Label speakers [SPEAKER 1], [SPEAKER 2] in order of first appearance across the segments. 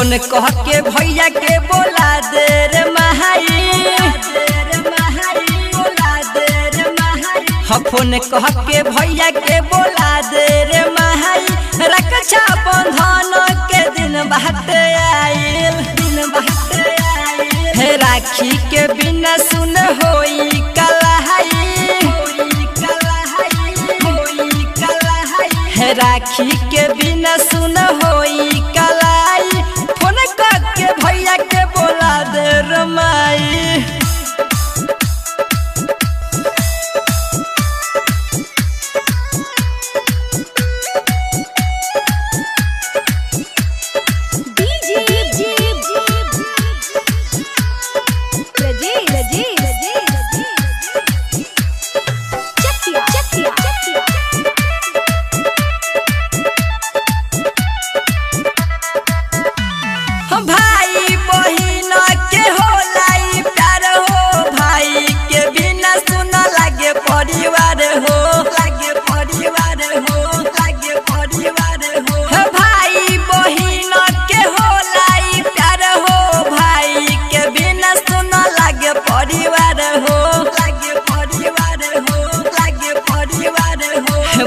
[SPEAKER 1] phone कह के भैया के बोला दे रे महाई फोन कह के भैया के बोला दे रे महाई रक्षा बंधन के दिन बात आइल राखी के बिना सुन होई कलहाई राखी के बिना सुन होई कलाई फोन कह के भैया के बोला दे रे माई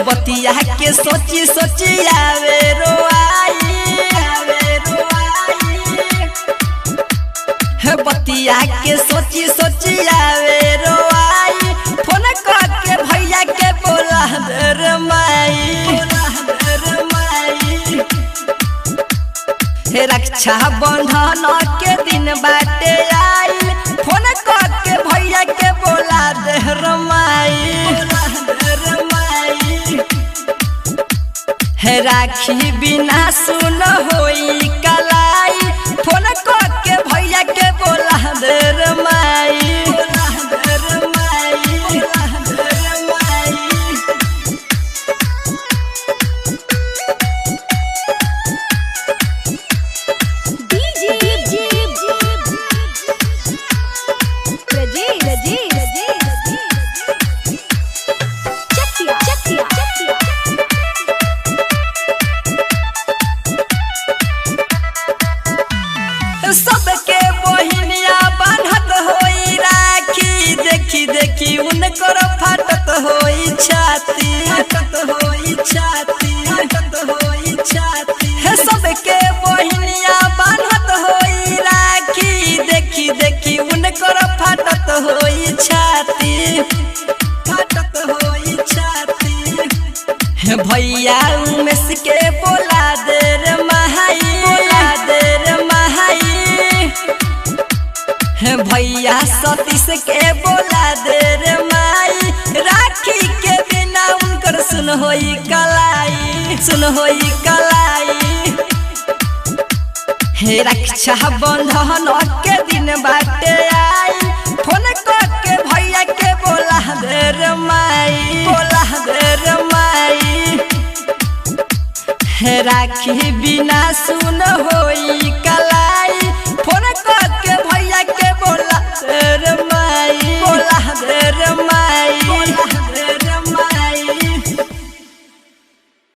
[SPEAKER 1] बतिया के सोची सोची आवे रोआई बतिया के सोची सोची आवे रोआई फोन कह के भैया के बोला दे रे माई रक्षा बंधन के दिन बाटे आइल फोन कह के भैया के बोला दे रे माई राखी बिना सुन होई कलाई फोन कह के भैया के बोला दे रे माई सबके बहिनिया बांधत होई राखी देखी देखी उनकर फाटत होई छाती सबके बहिनिया बांधत होई राखी देखी देखी उनकर फाटत होई छाती भैया उमेश के बोला दे रे महाई भैया सतीश के बोला दे रे माई राखी के बिना उनकर सुन होई कलाई रक्षा बंधन के दिन बाटे आई फोन कह के भैया के बोला दे रे माई राखी बिना सुन होई